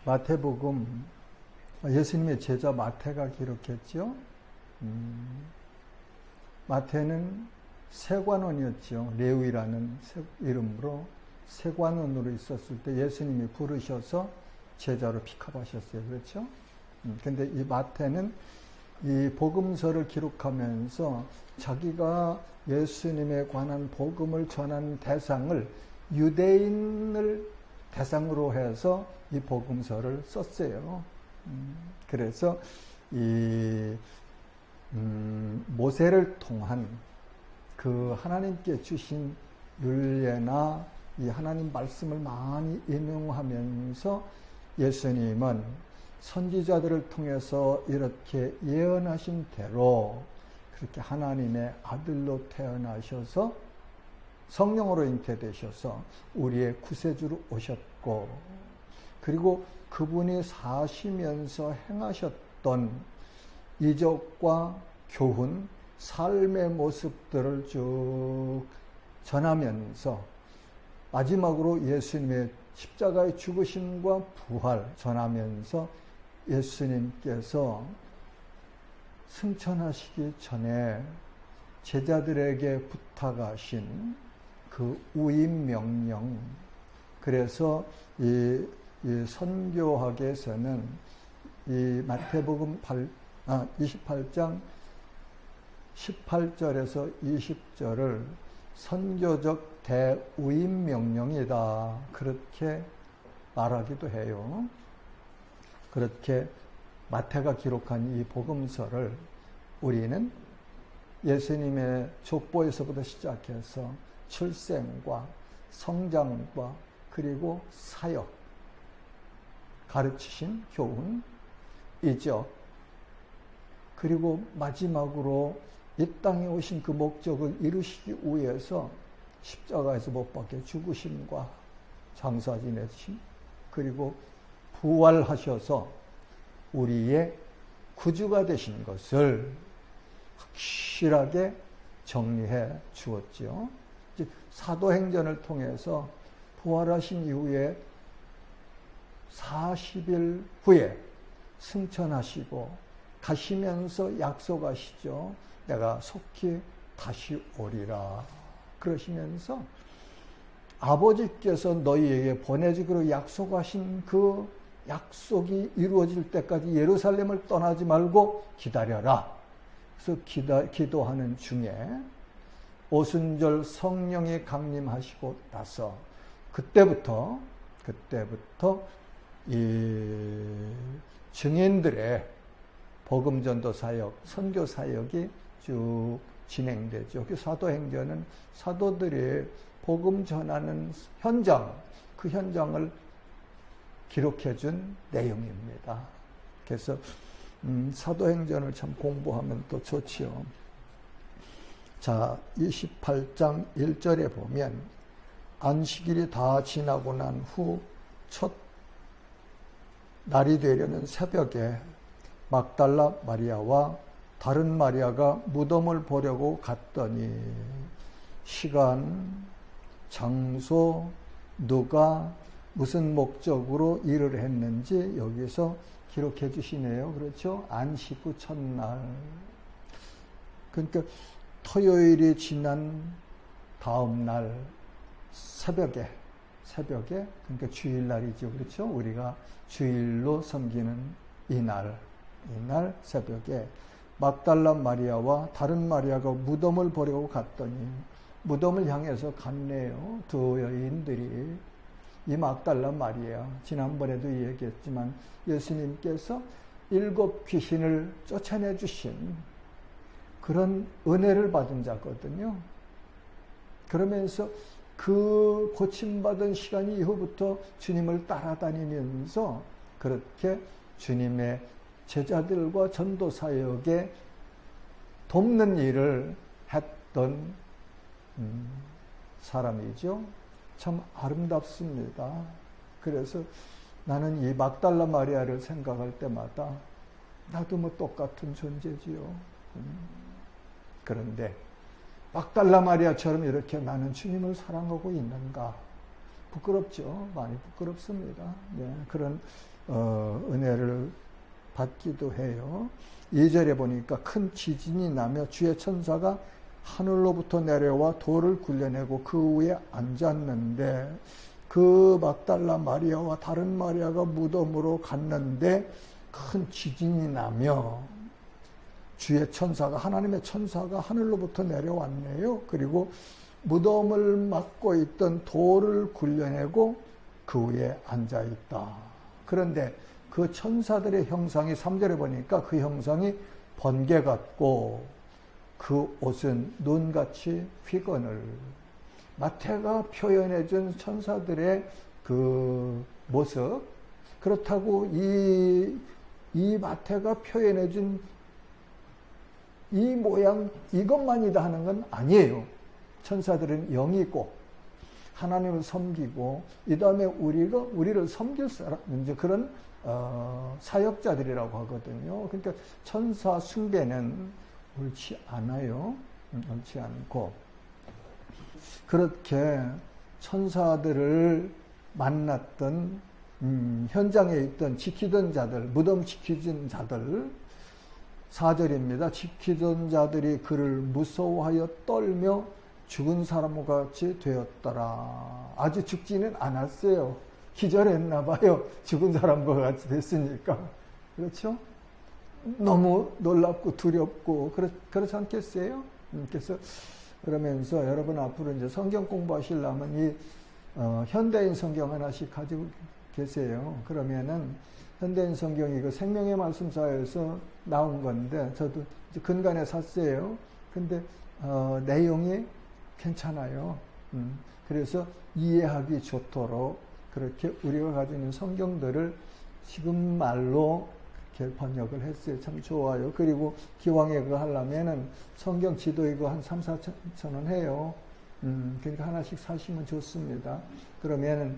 마태복음, 예수님의 제자 마태가 기록했죠. 마태는 세관원이었죠. 레위라는 이름으로 세관원으로 있었을 때 예수님이 부르셔서 제자로 픽업하셨어요. 그렇죠? 근데 이 마태는 이 복음서를 기록하면서 자기가 예수님에 관한 복음을 전하는 대상을 유대인을 대상으로 해서 이 복음서를 썼어요. 그래서 이 모세를 통한 그 하나님께 주신 율례나 이 하나님 말씀을 많이 인용하면서 예수님은 선지자들을 통해서 이렇게 예언하신 대로 그렇게 하나님의 아들로 태어나셔서 성령으로 잉태되셔서 우리의 구세주로 오셨고, 그리고 그분이 사시면서 행하셨던 이적과 교훈, 삶의 모습들을 쭉 전하면서 마지막으로 예수님의 십자가의 죽으심과 부활 전하면서 예수님께서 승천하시기 전에 제자들에게 부탁하신 그 우임 명령, 그래서 이 선교학에서는 이 마태복음 28장 18절에서 20절을 선교적 대우임 명령이다, 그렇게 말하기도 해요. 그렇게 마태가 기록한 이 복음서를 우리는 예수님의 족보에서부터 시작해서 출생과 성장과 그리고 사역, 가르치신 교훈, 이적, 그리고 마지막으로 이 땅에 오신 그 목적을 이루시기 위해서 십자가에서 못 박혀 죽으심과 장사 지내심, 그리고 부활하셔서 우리의 구주가 되신 것을 확실하게 정리해 주었지요. 즉 사도행전을 통해서 부활하신 이후에 40일 후에 승천하시고 가시면서 약속하시죠. 내가 속히 다시 오리라. 그러시면서 아버지께서 너희에게 보내주기로 약속하신 그 약속이 이루어질 때까지 예루살렘을 떠나지 말고 기다려라. 그래서 기도하는 중에 오순절 성령이 강림하시고 나서 그때부터 이 증인들의 복음전도 사역, 선교 사역이 쭉 진행되죠. 그 사도행전은 사도들이 복음 전하는 현장, 그 현장을 기록해 준 내용입니다. 그래서 사도행전을 참 공부하면 또 좋지요. 자, 28장 1절에 보면 안식일이 다 지나고 난 후 첫 날이 되려는 새벽에 막달라 마리아와 다른 마리아가 무덤을 보려고 갔더니 시간, 장소, 누가 무슨 목적으로 일을 했는지 여기서 기록해 주시네요. 그렇죠? 안식 후 첫날. 그러니까 토요일이 지난 다음 날 새벽에, 그러니까 주일날이죠. 그렇죠? 우리가 주일로 섬기는 이날 새벽에 막달라 마리아와 다른 마리아가 무덤을 보려고 갔더니, 무덤을 향해서 갔네요. 두 여인들이. 이 막달라 마리아, 지난번에도 얘기했지만 예수님께서 7 귀신을 쫓아내 주신 그런 은혜를 받은 자거든요. 그러면서 그 고침받은 시간 이후부터 주님을 따라다니면서 그렇게 주님의 제자들과 전도 사역에 돕는 일을 했던 사람이죠. 참 아름답습니다. 그래서 나는 이 막달라 마리아를 생각할 때마다 나도 뭐 똑같은 존재지요. 그런데 막달라 마리아처럼 이렇게 나는 주님을 사랑하고 있는가? 부끄럽죠. 많이 부끄럽습니다. 네, 그런 은혜를 받기도 해요. 2절에 보니까 큰 지진이 나며 주의 천사가 하늘로부터 내려와 돌을 굴려내고 그 위에 앉았는데 그 막달라 마리아와 다른 마리아가 무덤으로 갔는데 큰 지진이 나며 주의 천사가, 하나님의 천사가 하늘로부터 내려왔네요. 그리고 무덤을 막고 있던 돌을 굴려내고 그 위에 앉아있다. 그런데 그 천사들의 형상이 3절에 보니까 그 형상이 번개 같고 그 옷은 눈같이 휘건을, 마태가 표현해준 천사들의 그 모습, 그렇다고 이 마태가 표현해준 이 모양 이것만이다 하는 건 아니에요. 천사들은 영이고 하나님을 섬기고 이 다음에 우리를 섬길 사람, 이제 그런 사역자들이라고 하거든요. 그러니까 천사 숭배는 옳지 않아요. 옳지 않고, 그렇게 천사들을 만났던 현장에 있던 지키던 자들, 무덤 지키던 자들, 4절입니다. 지키던 자들이 그를 무서워하여 떨며 죽은 사람과 같이 되었더라. 아직 죽지는 않았어요. 기절했나 봐요. 죽은 사람과 같이 됐으니까. 그렇죠? 너무 놀랍고 두렵고 그렇지 않겠어요? 그래서 그러면서 여러분 앞으로 이제 성경 공부하시려면 이 현대인 성경 하나씩 가지고 계세요. 그러면은 현대인 성경이 그 생명의 말씀사에서 나온 건데 저도 이제 근간에 샀어요. 근데 내용이 괜찮아요. 그래서 이해하기 좋도록 그렇게 우리가 가지고 있는 성경들을 지금 말로 이렇게 번역을 했어요. 참 좋아요. 그리고 기왕에 그거 하려면은 성경 지도 이거 한 3, 4천 원 해요. 그러니까 하나씩 사시면 좋습니다. 그러면은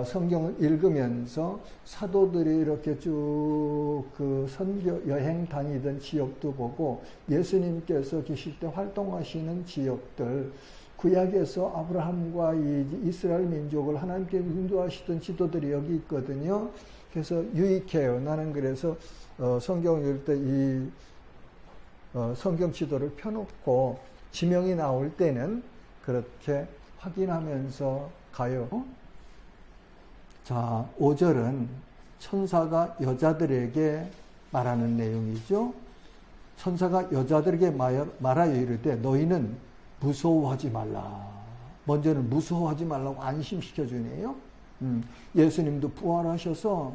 성경을 읽으면서 사도들이 이렇게 쭉 그 선교 여행 다니던 지역도 보고 예수님께서 계실 때 활동하시는 지역들, 구약에서 아브라함과 이 이스라엘 민족을 하나님께 인도하시던 지도들이 여기 있거든요. 그래서 유익해요. 나는 그래서 성경을 읽을 때 이 성경 지도를 펴놓고 지명이 나올 때는 그렇게 확인하면서 가요. 자, 5절은 천사가 여자들에게 말하는 내용이죠. 천사가 여자들에게 말하여 이르되 너희는 무서워하지 말라. 먼저는 무서워하지 말라고 안심시켜 주네요. 예수님도 부활하셔서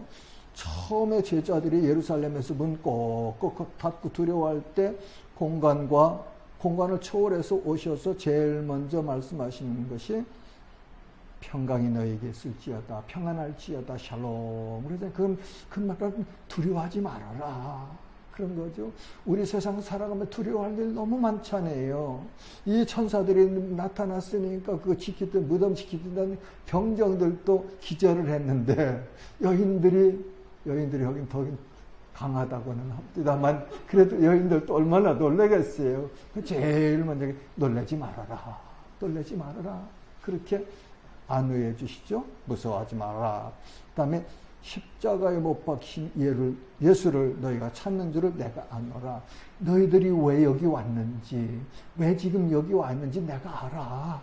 처음에 제자들이 예루살렘에서 문 꼭꼭 닫고 두려워할 때 공간을 초월해서 오셔서 제일 먼저 말씀하시는 것이 평강이 너에게 있을지어다, 평안할지어다, 샬롬. 그래서 그 말은 두려워하지 말아라. 그런 거죠. 우리 세상 살아가면 두려워할 일 너무 많잖아요. 이 천사들이 나타났으니까 그 무덤 지키던 병정들도 기절을 했는데 여인들이 여긴 더 강하다고는 합니다만 그래도 여인들도 얼마나 놀라겠어요. 제일 먼저 놀라지 말아라. 그렇게 안위해 주시죠. 무서워하지 말아라. 그 다음에 십자가에 못 박힌 예수를 너희가 찾는 줄을 내가 아노라. 너희들이 왜 여기 왔는지, 왜 지금 여기 왔는지 내가 알아.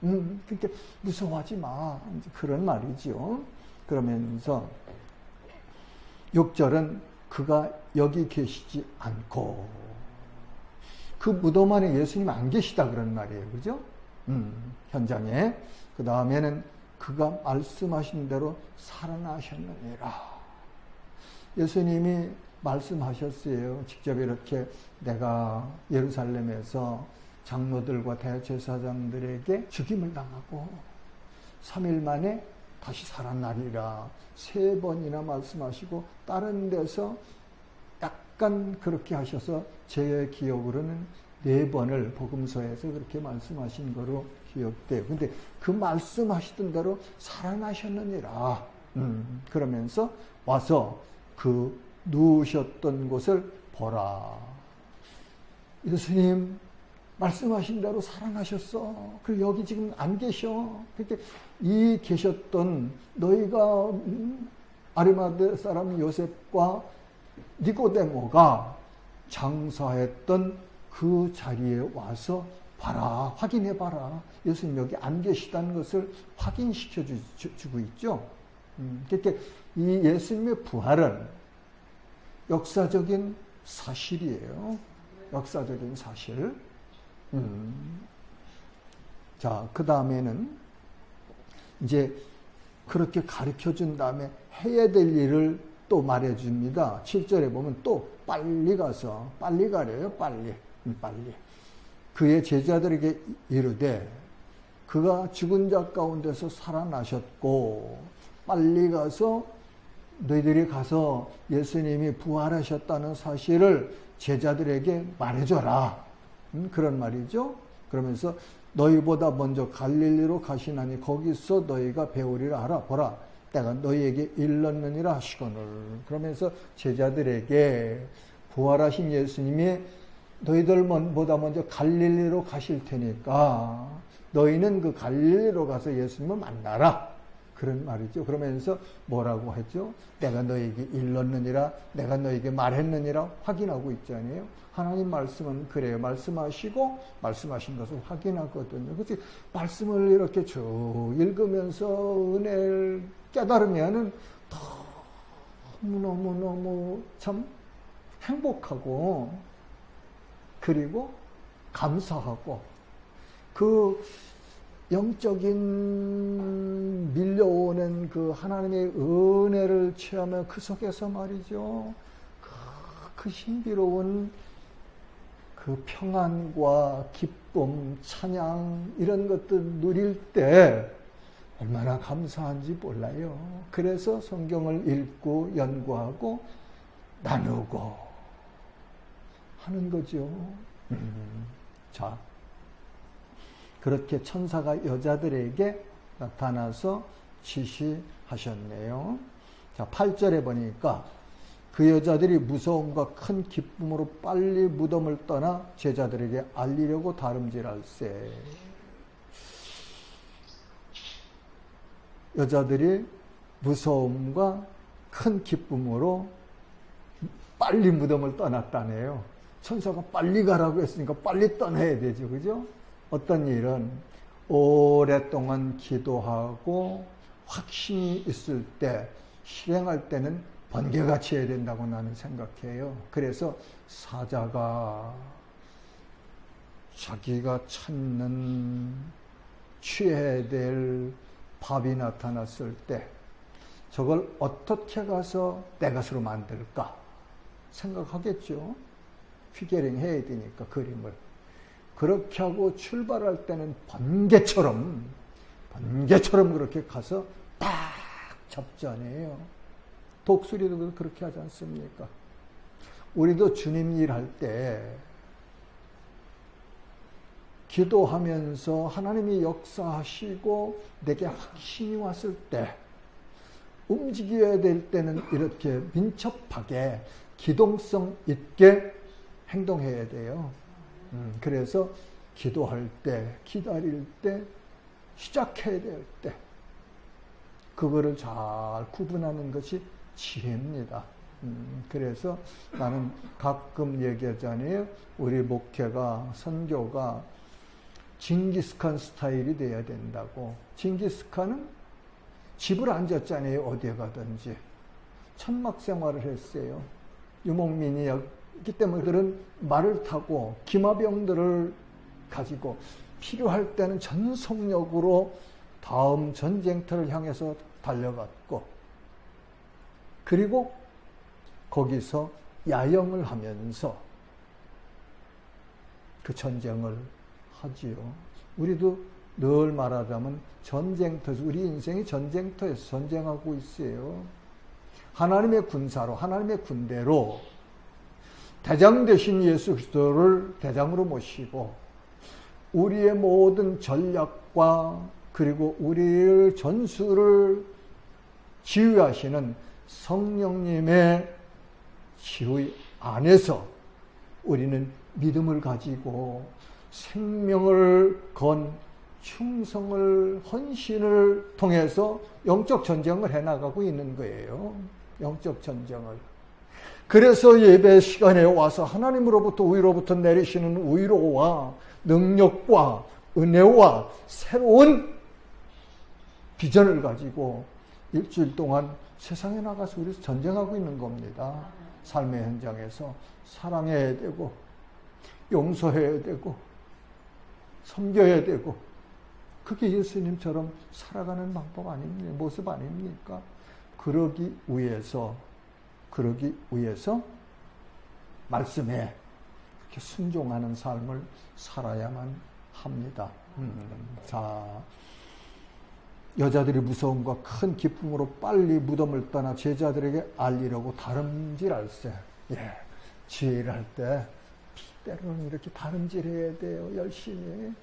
그러니까 무서워하지 마. 그런 말이죠. 그러면서 6절은 그가 여기 계시지 않고, 그 무덤 안에 예수님 안 계시다 그런 말이에요. 그죠? 현장에. 그 다음에는 그가 말씀하신 대로 살아나셨느니라. 예수님이 말씀하셨어요. 직접 이렇게 내가 예루살렘에서 장로들과 대제사장들에게 죽임을 당하고 3일 만에 다시 살아나리라. 3번이나 말씀하시고 다른 데서 약간 그렇게 하셔서 제 기억으로는 4번을 복음서에서 그렇게 말씀하신 거로 기억돼요. 근데 그 말씀하시던 대로 살아나셨느니라. 그러면서 와서 그 누우셨던 곳을 보라. 예수님 말씀하신 대로 살아나셨어. 그리고 여기 지금 안 계셔. 그렇게 이 계셨던 너희가 아리마대 사람 요셉과 니고데모가 장사했던 그 자리에 와서 봐라, 확인해 봐라. 예수님 여기 안 계시다는 것을 확인시켜 주고 있죠. 그러니까 이 예수님의 부활은 역사적인 사실이에요. 역사적인 사실. 자, 그 다음에는 이제 그렇게 가르쳐 준 다음에 해야 될 일을 또 말해 줍니다. 7절에 보면 또 빨리 가서, 빨리 가래요, 빨리. 그의 제자들에게 이르되 그가 죽은 자 가운데서 살아나셨고 빨리 가서 너희들이 가서 예수님이 부활하셨다는 사실을 제자들에게 말해줘라. 그런 말이죠. 그러면서 너희보다 먼저 갈릴리로 가시나니 거기서 너희가 배우리라 하라. 보라, 내가 너희에게 일렀느니라 하시거늘. 그러면서 제자들에게 부활하신 예수님이 너희들보다 먼저 갈릴리로 가실 테니까 너희는 그 갈릴리로 가서 예수님을 만나라. 그런 말이죠. 그러면서 뭐라고 했죠? 내가 너희에게 일렀느니라, 내가 너희에게 말했느니라 확인하고 있잖아요. 하나님 말씀은 그래요. 말씀하시고 말씀하신 것을 확인하거든요. 그래서 말씀을 이렇게 쭉 읽으면서 은혜를 깨달으면은 너무너무 참 행복하고 그리고 감사하고 그 영적인 밀려오는 그 하나님의 은혜를 체험하며 그 속에서 말이죠. 그 신비로운 그 평안과 기쁨, 찬양 이런 것들 누릴 때 얼마나 감사한지 몰라요. 그래서 성경을 읽고 연구하고 나누고 하는 거죠. 자, 그렇게 천사가 여자들에게 나타나서 지시하셨네요. 자, 8절에 보니까 그 여자들이 무서움과 큰 기쁨으로 빨리 무덤을 떠나 제자들에게 알리려고 다름질할세. 여자들이 무서움과 큰 기쁨으로 빨리 무덤을 떠났다네요. 천사가 빨리 가라고 했으니까 빨리 떠나야 되죠. 그죠? 어떤 일은 오랫동안 기도하고 확신이 있을 때 실행할 때는 번개같이 해야 된다고 나는 생각해요. 그래서 사자가 자기가 찾는 취해야 될 밥이 나타났을 때 저걸 어떻게 가서 내 것으로 만들까 생각하겠죠. 피겨링 해야 되니까 그림을. 그렇게 하고 출발할 때는 번개처럼 그렇게 가서 딱 접전해요. 독수리도 그렇게 하지 않습니까? 우리도 주님 일할 때 기도하면서 하나님이 역사하시고 내게 확신이 왔을 때 움직여야 될 때는 이렇게 민첩하게 기동성 있게 행동해야 돼요. 그래서 기도할 때, 기다릴 때, 시작해야 될 때 그거를 잘 구분하는 것이 지혜입니다. 그래서 나는 가끔 얘기하잖아요. 우리 목회가, 선교가 징기스칸 스타일이 돼야 된다고. 징기스칸은 집을 앉았잖아요. 어디에 가든지. 천막 생활을 했어요. 유목민이었기 때문에 그런 말을 타고 기마병들을 가지고 필요할 때는 전속력으로 다음 전쟁터를 향해서 달려갔고 그리고 거기서 야영을 하면서 그 전쟁을 하지요. 우리도 늘 말하자면 전쟁터에서 우리 인생이 전쟁터에서 전쟁하고 있어요. 하나님의 군사로 하나님의 군대로 대장 되신 예수 그리스도를 대장으로 모시고 우리의 모든 전략과 그리고 우리의 전술을 지휘하시는 성령님의 지휘 안에서 우리는 믿음을 가지고 생명을 건 충성을, 헌신을 통해서 영적 전쟁을 해나가고 있는 거예요. 영적 전쟁을. 그래서 예배 시간에 와서 하나님으로부터 위로부터 내리시는 위로와 능력과 은혜와 새로운 비전을 가지고 일주일 동안 세상에 나가서 우리 전쟁하고 있는 겁니다. 삶의 현장에서 사랑해야 되고 용서해야 되고 섬겨야 되고, 그게 예수님처럼 살아가는 방법 아닙니까? 모습 아닙니까? 그러기 위해서 말씀에 이렇게 순종하는 삶을 살아야만 합니다. 자, 여자들이 무서움과 큰 기쁨으로 빨리 무덤을 떠나 제자들에게 알리려고 다름질할세. 예, 지혜를 할 때 때로는 이렇게 다름질해야 돼요. 열심히.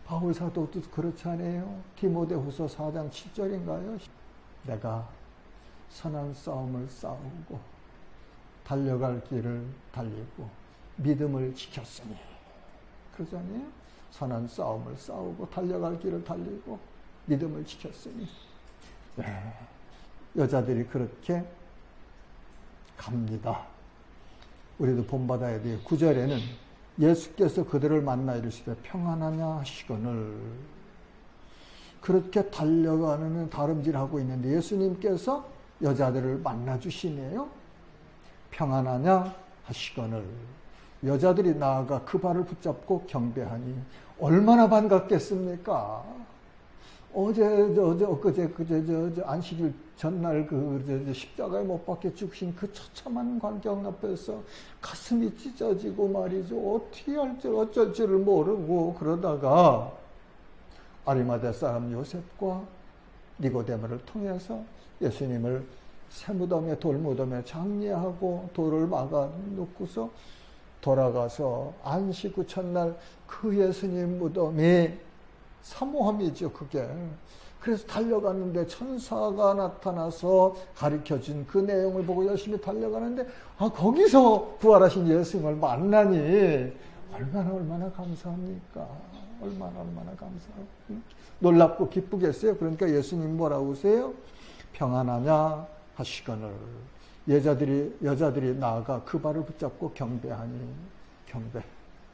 바울 사도도 그렇지 않아요? 디모데후서 4장 7절인가요? 내가 선한 싸움을 싸우고 달려갈 길을 달리고 믿음을 지켰으니. 그러잖아요? 선한 싸움을 싸우고 달려갈 길을 달리고 믿음을 지켰으니. 네. 여자들이 그렇게 갑니다. 우리도 본받아야 돼요. 9절에는 예수께서 그들을 만나 이르시되 평안하냐 하시거늘. 그렇게 달려가는 다름질하고 있는데 예수님께서 여자들을 만나 주시네요. 평안하냐 하시거늘. 여자들이 나아가 그 발을 붙잡고 경배하니 얼마나 반갑겠습니까? 어제 안식일 전날 십자가에 못 박혀 죽으신 그 처참한 광경 앞에서 가슴이 찢어지고 말이죠. 어떻게 할지 어쩔지를 모르고 그러다가 아리마대 사람 요셉과 니고데모를 통해서 예수님을 새무덤에 돌무덤에 장례하고 돌을 막아 놓고서 돌아가서 안식 후 첫날 그 예수님 무덤이 사모함이죠, 그게. 그래서 달려갔는데 천사가 나타나서 가르쳐준 그 내용을 보고 열심히 달려가는데 거기서 부활하신 예수님을 만나니 얼마나 감사합니까? 얼마나 감사합니까? 놀랍고 기쁘겠어요. 그러니까 예수님 뭐라고 하세요? 평안하냐 하시거늘. 여자들이 나아가 그 발을 붙잡고 경배하니.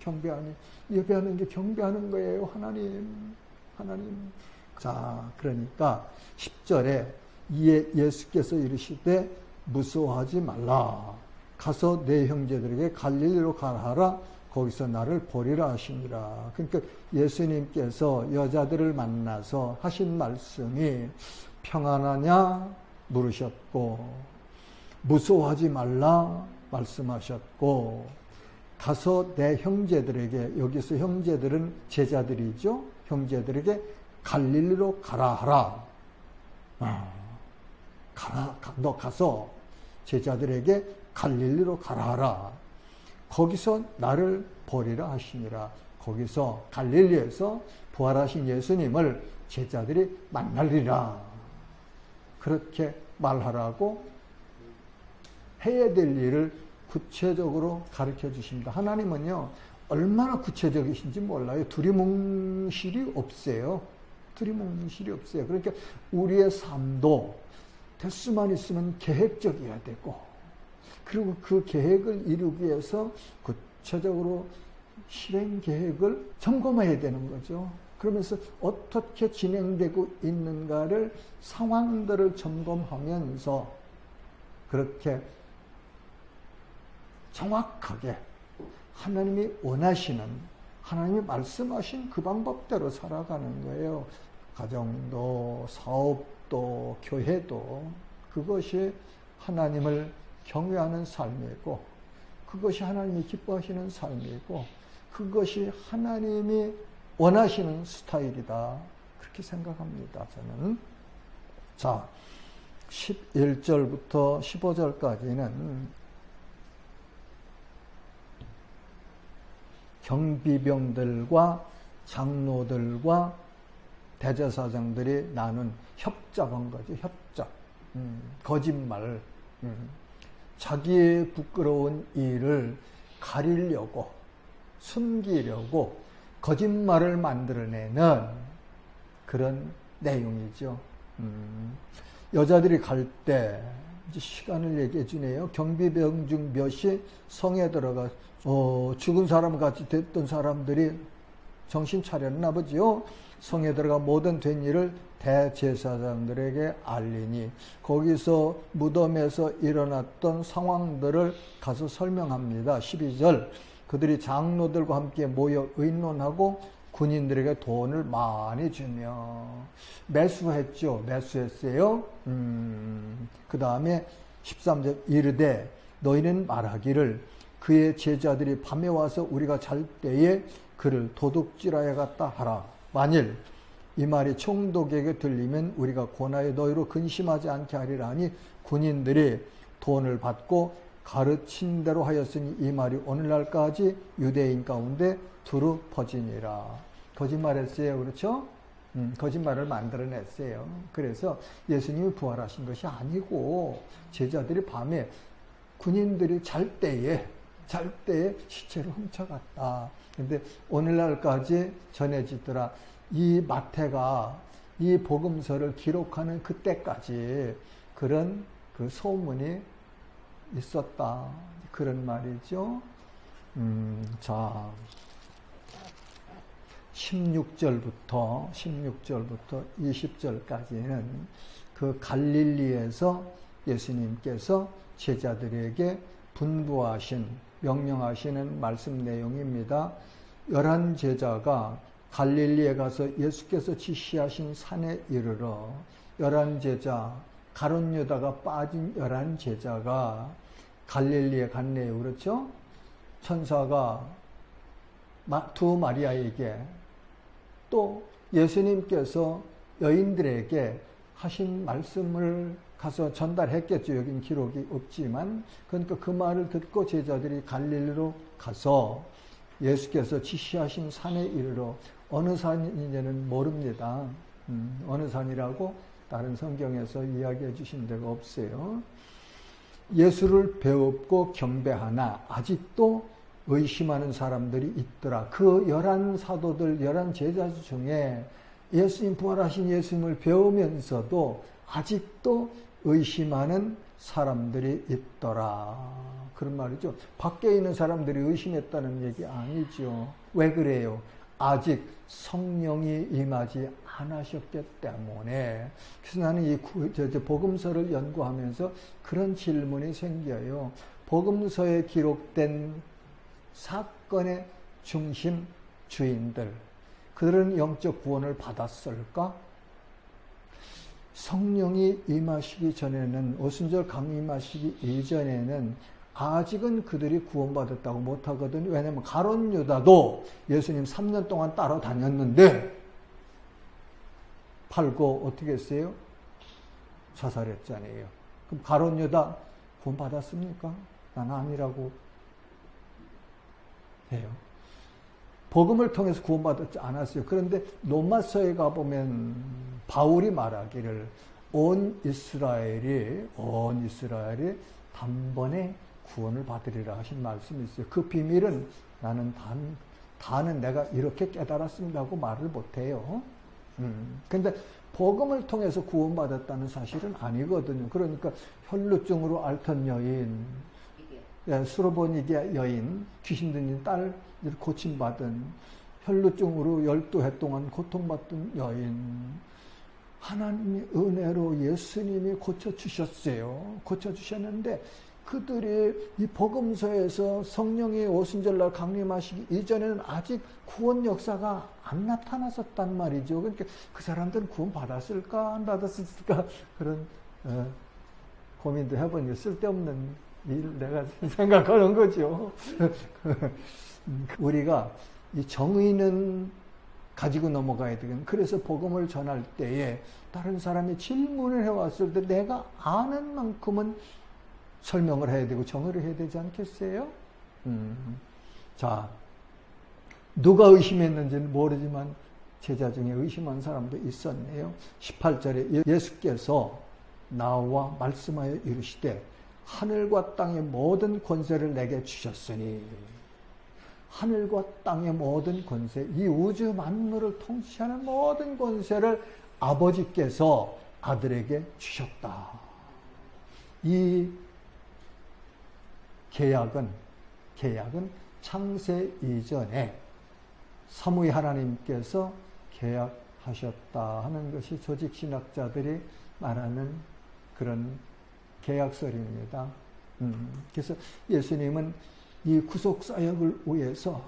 경배하니. 예배하는 게 경배하는 거예요. 하나님. 자, 그러니까 10절에 이에 예수께서 이르시되 무서워하지 말라. 가서 내 형제들에게 갈릴리로 가라 하라. 거기서 나를 보리라 하시니라. 그러니까 예수님께서 여자들을 만나서 하신 말씀이 평안하냐 물으셨고, 무서워하지 말라 말씀하셨고, 가서 내 형제들에게, 여기서 형제들은 제자들이죠. 형제들에게 갈릴리로 가라 하라. 너 가서 제자들에게 갈릴리로 가라 하라. 거기서 나를 보리라 하시니라. 거기서 갈릴리에서 부활하신 예수님을 제자들이 만날리라. 그렇게 말하라고 해야 될 일을 구체적으로 가르쳐 주십니다. 하나님은요, 얼마나 구체적이신지 몰라요. 두리뭉실이 없어요. 그러니까 우리의 삶도 될 수만 있으면 계획적이어야 되고, 그리고 그 계획을 이루기 위해서 구체적으로 실행 계획을 점검해야 되는 거죠. 그러면서 어떻게 진행되고 있는가를, 상황들을 점검하면서 그렇게 정확하게 하나님이 원하시는, 하나님이 말씀하신 그 방법대로 살아가는 거예요. 가정도, 사업도, 교회도. 그것이 하나님을 경외하는 삶이고, 그것이 하나님이 기뻐하시는 삶이고, 그것이 하나님이 원하시는 스타일이다. 그렇게 생각합니다, 저는. 자, 11절부터 15절까지는 경비병들과 장로들과 대제사장들이 나눈 협작한 거지, 협작. 거짓말. 자기의 부끄러운 일을 가리려고, 숨기려고 거짓말을 만들어내는 그런 내용이죠. 여자들이 갈 때 시간을 얘기해 주네요. 경비병 중 몇이 성에 들어가 죽은 사람 같이 됐던 사람들이 정신 차렸나 보지요. 성에 들어가 모든 된 일을 대제사장들에게 알리니 거기서 무덤에서 일어났던 상황들을 가서 설명합니다. 12절 그들이 장로들과 함께 모여 의논하고 군인들에게 돈을 많이 주며 매수했죠. 매수했어요. 그 다음에 13절 이르되 너희는 말하기를 그의 제자들이 밤에 와서 우리가 잘 때에 그를 도둑질하여갔다 하라. 만일 이 말이 총독에게 들리면 우리가 권하여 너희로 근심하지 않게 하리라 하니 군인들이 돈을 받고 가르친 대로 하였으니 이 말이 오늘날까지 유대인 가운데 두루 퍼지니라. 거짓말했어요. 그렇죠? 거짓말을 만들어냈어요. 그래서 예수님이 부활하신 것이 아니고 제자들이 밤에 군인들이 잘 때에 시체를 훔쳐갔다. 근데 오늘날까지 전해지더라. 이 마태가 이 복음서를 기록하는 그때까지 그런 그 소문이 있었다. 그런 말이죠. 자, 16절부터 20절까지는 그 갈릴리에서 예수님께서 제자들에게 분부하신 명령하시는 말씀 내용입니다. 11제자가 갈릴리에 가서 예수께서 지시하신 산에 이르러 11제자 가룟 유다가 빠진 11제자가 갈릴리에 갔네요. 그렇죠? 천사가 두 마리아에게 또 예수님께서 여인들에게 하신 말씀을 가서 전달했겠죠. 여긴 기록이 없지만 그러니까 그 말을 듣고 제자들이 갈릴리로 가서 예수께서 지시하신 산에 이르러 어느 산인지는 모릅니다. 어느 산이라고 다른 성경에서 이야기해 주신 데가 없어요. 예수를 배웁고 경배하나 아직도 의심하는 사람들이 있더라. 그 11사도들, 11제자 중에 예수님 부활하신 예수님을 배우면서도 아직도 의심하는 사람들이 있더라. 그런 말이죠. 밖에 있는 사람들이 의심했다는 얘기 아니죠. 왜 그래요? 아직 성령이 임하지 않으셨기 때문에. 그래서 나는 이 복음서를 연구하면서 그런 질문이 생겨요. 복음서에 기록된 사건의 중심 주인들, 그들은 영적 구원을 받았을까? 성령이 임하시기 전에는, 오순절 강림하시기 이전에는 아직은 그들이 구원받았다고 못하거든요. 왜냐하면 가룟 유다도 예수님 3년 동안 따라다녔는데 팔고 어떻게 했어요? 자살했잖아요. 그럼 가룟 유다 구원받았습니까? 난 아니라고 해요. 복음을 통해서 구원받지 않았어요. 그런데 로마서에 가보면 바울이 말하기를 온 이스라엘이 단번에 구원을 받으리라 하신 말씀이 있어요. 그 비밀은 나는 다는 내가 이렇게 깨달았습니다 하고 말을 못해요. 근데 복음을 통해서 구원받았다는 사실은 아니거든요. 그러니까 혈루증으로 앓던 여인, 수로보니게 여인, 귀신 들린 딸 고침받은, 혈루증으로 12해 동안 고통받던 여인, 하나님의 은혜로 예수님이 고쳐주셨어요. 고쳐주셨는데 그들이 이 복음서에서 성령이 오순절날 강림하시기 이전에는 아직 구원 역사가 안 나타났었단 말이죠. 그러니까 그 사람들은 구원 받았을까 안 받았을까 그런 고민도 해보니까 쓸데없는 일 내가 생각하는 거죠. 우리가 이 정의는 가지고 넘어가야 되겠네. 그래서 복음을 전할 때에 다른 사람이 질문을 해왔을 때 내가 아는 만큼은 설명을 해야 되고 정의를 해야 되지 않겠어요? 자, 누가 의심했는지는 모르지만 제자 중에 의심한 사람도 있었네요. 18절에 예수께서 나와 말씀하여 이르시되 하늘과 땅의 모든 권세를 내게 주셨으니 하늘과 땅의 모든 권세, 이 우주 만물을 통치하는 모든 권세를 아버지께서 아들에게 주셨다. 이 계약은 창세 이전에 삼위 하나님께서 계약하셨다 하는 것이 조직신학자들이 말하는 그런 계약설입니다. 그래서 예수님은 이 구속사역을 위해서,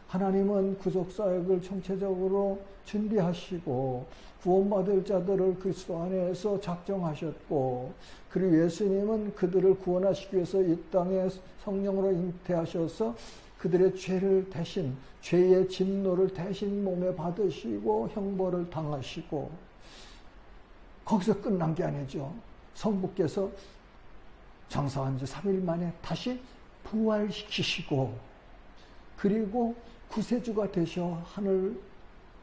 하나님은 구속사역을 총체적으로 준비하시고 구원받을 자들을 그리스도 안에서 작정하셨고, 그리고 예수님은 그들을 구원하시기 위해서 이 땅에 성령으로 잉태하셔서 그들의 죄를 대신, 죄의 진노를 대신 몸에 받으시고 형벌을 당하시고, 거기서 끝난 게 아니죠. 성부께서 장사한 지 3일 만에 다시 부활시키시고, 그리고 구세주가 되셔 하늘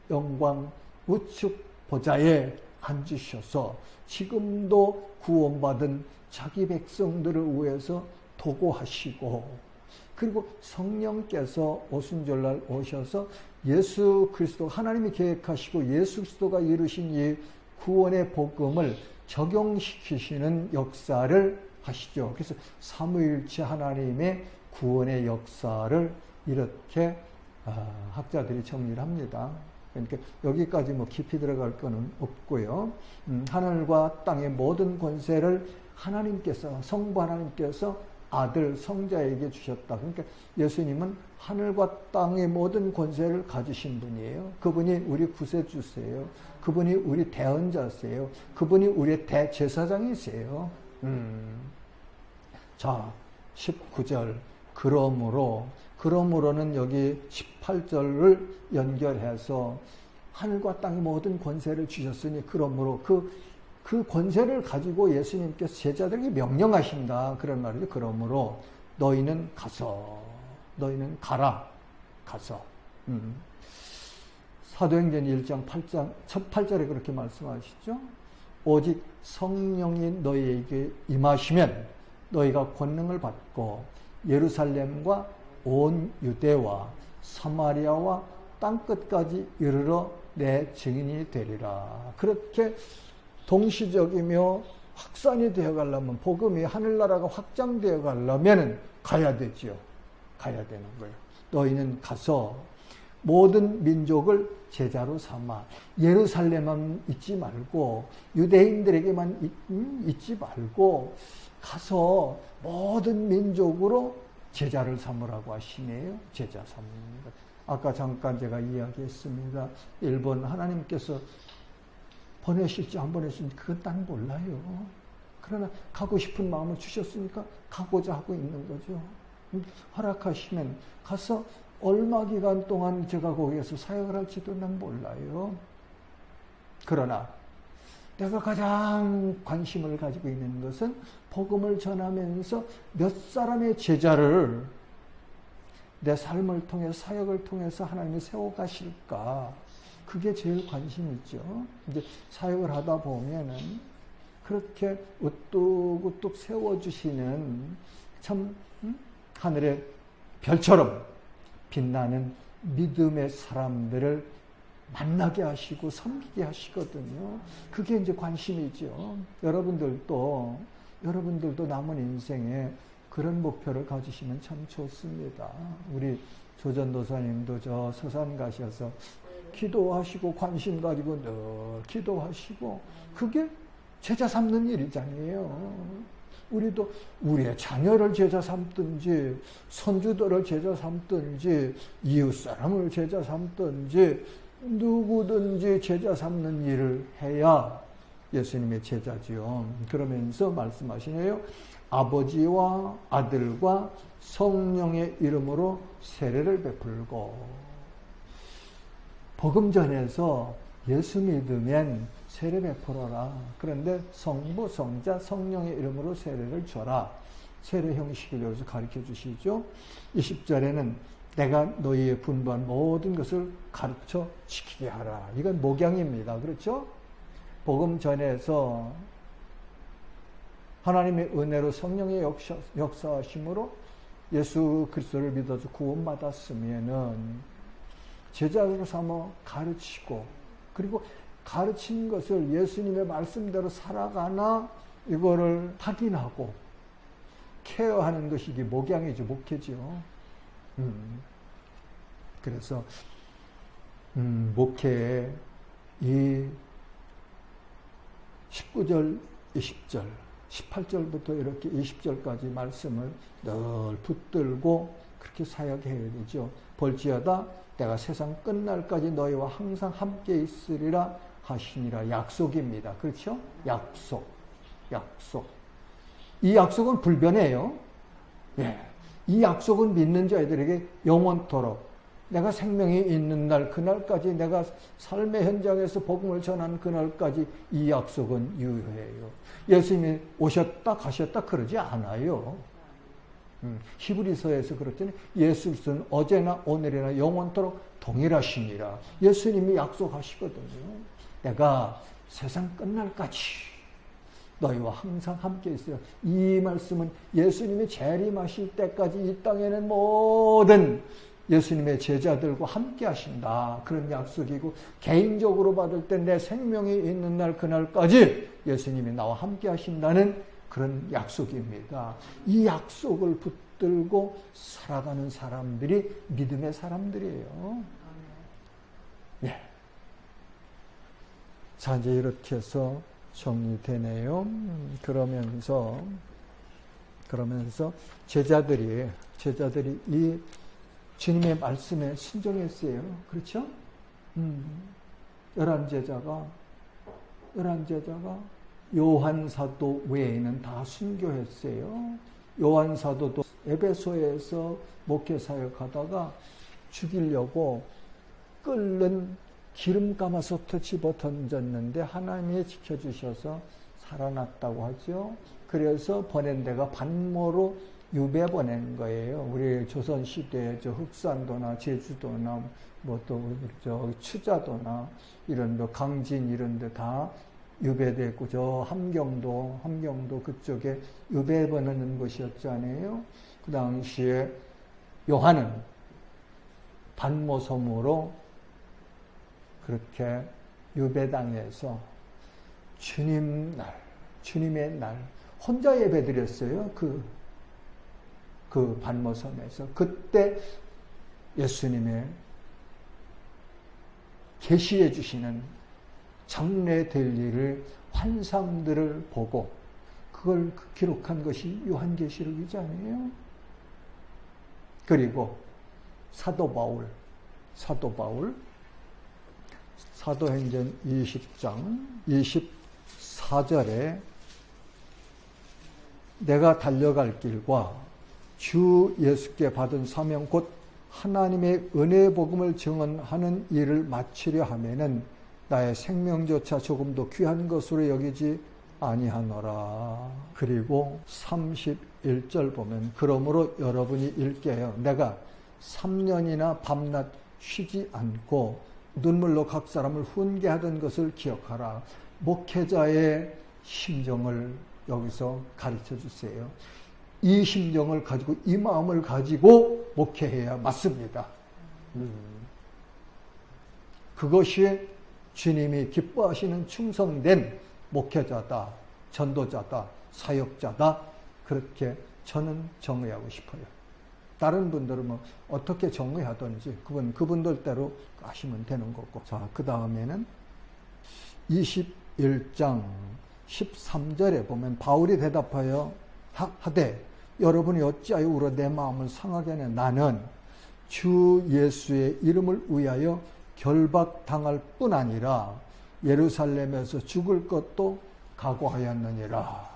영광 우측 보좌에 앉으셔서 지금도 구원받은 자기 백성들을 위해서 도고하시고, 그리고 성령께서 오순절날 오셔서 예수 그리스도, 하나님이 계획하시고 예수 그리스도가 이루신 이 구원의 복음을 적용시키시는 역사를 하시죠. 그래서 삼위일체 하나님의 구원의 역사를 이렇게 학자들이 정리를 합니다. 그러니까 여기까지 뭐 깊이 들어갈 거는 없고요. 하늘과 땅의 모든 권세를 하나님께서, 성부 하나님께서 아들 성자에게 주셨다. 그러니까 예수님은 하늘과 땅의 모든 권세를 가지신 분이에요. 그분이 우리 구세주세요. 그분이 우리 대언자세요. 그분이 우리의 대제사장이세요. 자, 19절. 그러므로는 여기 18절을 연결해서 하늘과 땅의 모든 권세를 주셨으니, 그러므로 그 권세를 가지고 예수님께서 제자들에게 명령하신다. 그런 말이죠. 그러므로 너희는 가라. 가서. 사도행전 1장 8절에 그렇게 말씀하시죠. 오직 성령이 너희에게 임하시면 너희가 권능을 받고 예루살렘과 온 유대와 사마리아와 땅끝까지 이르러 내 증인이 되리라. 그렇게 동시적이며 확산이 되어 가려면, 복음이 하늘나라가 확장되어 가려면 가야 되죠. 가야 되는 거예요. 너희는 가서 모든 민족을 제자로 삼아, 예루살렘만 있지 말고 유대인들에게만 있지 말고 가서 모든 민족으로 제자를 삼으라고 하시네요. 제자 삼는 것. 아까 잠깐 제가 이야기했습니다. 일본 하나님께서 보내실지 안 보내실지 그건 난 몰라요. 그러나 가고 싶은 마음을 주셨으니까 가고자 하고 있는 거죠. 허락하시면 가서 얼마 기간 동안 제가 거기에서 사역을 할지도 난 몰라요. 그러나 내가 가장 관심을 가지고 있는 것은 복음을 전하면서 몇 사람의 제자를 내 삶을 통해, 사역을 통해서 하나님이 세워가실까. 그게 제일 관심이죠. 이제 사역을 하다 보면은 그렇게 우뚝우뚝 세워주시는 참 하늘의 별처럼 빛나는 믿음의 사람들을 만나게 하시고 섬기게 하시거든요. 그게 이제 관심이죠. 여러분들도 남은 인생에 그런 목표를 가지시면 참 좋습니다. 우리 조전도사님도 저 서산 가셔서 기도하시고 관심 가지고 늘 기도하시고, 그게 제자 삼는 일이잖아요. 우리도 우리의 자녀를 제자 삼든지, 손주들을 제자 삼든지, 이웃 사람을 제자 삼든지, 누구든지 제자 삼는 일을 해야 예수님의 제자지요. 그러면서 말씀하시네요. 아버지와 아들과 성령의 이름으로 세례를 베풀고, 복음 전해서 예수 믿으면 세례 베풀어라. 그런데 성부, 성자, 성령의 이름으로 세례를 줘라. 세례 형식을 여기서 가르쳐 주시죠. 20절에는 내가 너희의 분부한 모든 것을 가르쳐 지키게 하라. 이건 목양입니다. 그렇죠? 복음 전해서 하나님의 은혜로 성령의 역사하심으로 예수 그리스도를 믿어서 구원받았으면은 제자로 삼아 가르치고, 그리고 가르친 것을 예수님의 말씀대로 살아가나 이거를 확인하고 케어하는 것이 이게 목양이죠, 목회죠. 그래서 목회에 이 19절, 20절, 18절부터 이렇게 20절까지 말씀을 늘 붙들고 그렇게 사역해야 되죠. 볼지어다 내가 세상 끝날까지 너희와 항상 함께 있으리라 하시니라. 약속입니다. 그렇죠? 약속. 이 약속은 불변해요. 예. 이 약속은 믿는 자들에게 영원토록, 내가 생명이 있는 날, 그날까지, 내가 삶의 현장에서 복음을 전하는 그날까지 이 약속은 유효해요. 예수님이 오셨다 가셨다 그러지 않아요. 히브리서에서 그랬더니 예수 그리스도는 어제나 오늘이나 영원토록 동일하시니라. 예수님이 약속하시거든요. 내가 세상 끝날까지 너희와 항상 함께 있으라. 이 말씀은 예수님이 재림하실 때까지 이 땅에는 모든 예수님의 제자들과 함께 하신다. 그런 약속이고, 개인적으로 받을 때 내 생명이 있는 날 그날까지 예수님이 나와 함께 하신다는 그런 약속입니다. 이 약속을 붙들고 살아가는 사람들이 믿음의 사람들이에요. 예. 자, 이제 이렇게 해서 정리되네요. 그러면서 제자들이 이 주님의 말씀에 순종했어요. 그렇죠? 11제자가 요한 사도 외에는 다 순교했어요. 요한 사도도 에베소에서 목회 사역하다가 죽이려고 끓는 기름 가마솥에 집어 던졌는데 하나님이 지켜주셔서 살아났다고 하죠. 그래서 보낸 데가 반모로 유배 보낸 거예요. 우리 조선시대에 저 흑산도나 제주도나 뭐 또 저 추자도나 이런 데, 강진 이런 데 다 유배됐고, 저 함경도 그쪽에 유배 보내는 곳이었잖아요. 그 당시에 요한은 반모섬으로 그렇게 유배당해서 주님의 날 혼자 예배드렸어요. 그 반모섬에서. 그때 예수님의 계시해 주시는 장래될 일을, 환상들을 보고 그걸 기록한 것이 요한계시록이잖아요. 그리고 사도 바울 사도행전 20장 24절에 내가 달려갈 길과 주 예수께 받은 사명 곧 하나님의 은혜의 복음을 증언하는 일을 마치려 하면은 나의 생명조차 조금도 귀한 것으로 여기지 아니하노라. 그리고 31절 보면 그러므로 여러분이 읽게요. 내가 3년이나 밤낮 쉬지 않고 눈물로 각 사람을 훈계하던 것을 기억하라. 목회자의 심정을 여기서 가르쳐 주세요. 이 심정을 가지고, 이 마음을 가지고 목회해야 맞습니다. 그것이 주님이 기뻐하시는 충성된 목회자다, 전도자다, 사역자다, 그렇게 저는 정의하고 싶어요. 다른 분들은 뭐 어떻게 정의하든지 그분들대로 하시면 되는 거고. 자, 그 다음에는 21장 13절에 보면 바울이 대답하여 하되 여러분이 어찌하여 울어 내 마음을 상하게 하냐. 나는 주 예수의 이름을 위하여 결박당할 뿐 아니라 예루살렘에서 죽을 것도 각오하였느니라.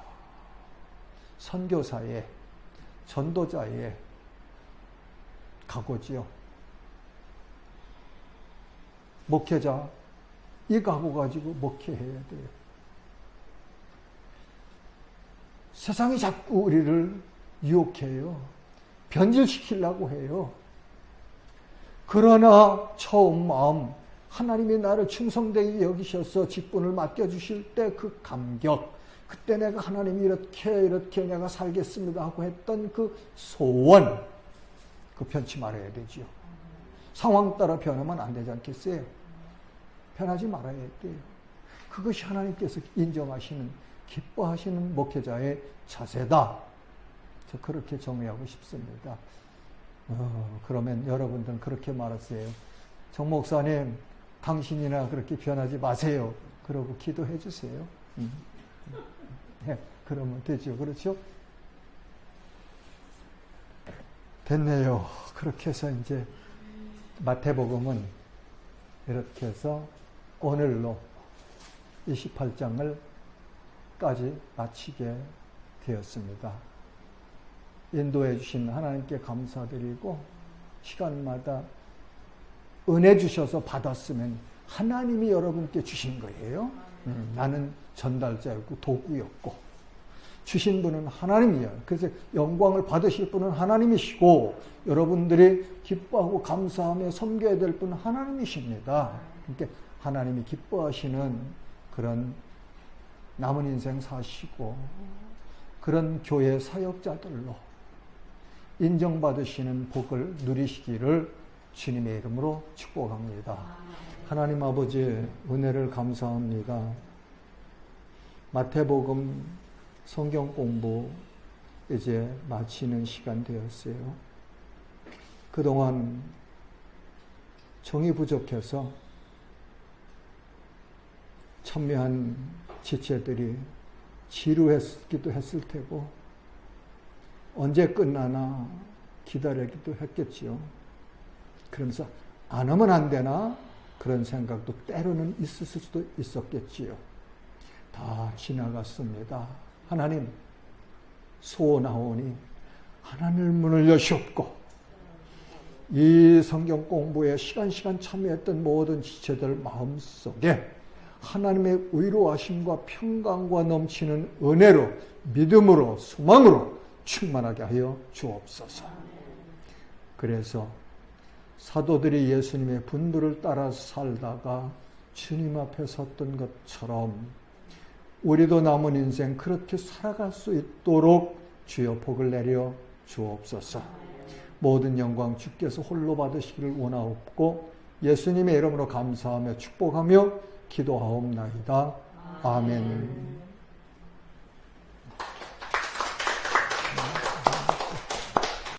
선교사의, 전도자의 각오지요. 목회자 이 각오 가지고 목회해야 돼요. 세상이 자꾸 우리를 유혹해요. 변질시키려고 해요. 그러나 처음 마음, 하나님이 나를 충성되게 여기셔서 직분을 맡겨주실 때 그 감격, 그때 내가 하나님이 이렇게 내가 살겠습니다 하고 했던 그 소원, 그 변치 말아야 되지요. 상황 따라 변하면 안 되지 않겠어요? 변하지 말아야 돼요. 그것이 하나님께서 인정하시는, 기뻐하시는 목회자의 자세다. 저 그렇게 정의하고 싶습니다. 그러면 여러분들은 그렇게 말하세요. 정 목사님, 당신이나 그렇게 변하지 마세요. 그러고 기도해 주세요. 네, 그러면 되죠. 그렇죠? 됐네요. 그렇게 해서 이제 마태복음은 이렇게 해서 오늘로 28장을 까지 마치게 되었습니다. 인도해 주신 하나님께 감사드리고, 시간마다 은혜 주셔서 받았으면 하나님이 여러분께 주신 거예요. 나는 전달자였고 도구였고, 주신 분은 하나님이에요. 그래서 영광을 받으실 분은 하나님이시고, 여러분들이 기뻐하고 감사하며 섬겨야 될 분은 하나님이십니다. 그러니까 하나님이 기뻐하시는 그런 남은 인생 사시고, 그런 교회 사역자들로 인정받으시는 복을 누리시기를 주님의 이름으로 축복합니다. 하나님 아버지, 은혜를 감사합니다. 마태복음 성경 공부 이제 마치는 시간 되었어요. 그동안 정이 부족해서 첨예한 지체들이 지루했기도 했을 테고, 언제 끝나나 기다리기도 했겠지요. 그러면서 안 하면 안 되나 그런 생각도 때로는 있을 수도 있었겠지요. 다 지나갔습니다. 하나님, 소원하오니 하나님 문을 여시옵고, 이 성경 공부에 시간 참여했던 모든 지체들 마음속에 하나님의 의로하심과 평강과 넘치는 은혜로, 믿음으로, 소망으로 충만하게 하여 주옵소서. 그래서 사도들이 예수님의 분부를 따라 살다가 주님 앞에 섰던 것처럼 우리도 남은 인생 그렇게 살아갈 수 있도록 주여 복을 내려 주옵소서. 모든 영광 주께서 홀로 받으시기를 원하옵고, 예수님의 이름으로 감사하며 축복하며 기도하옵나이다. 아멘.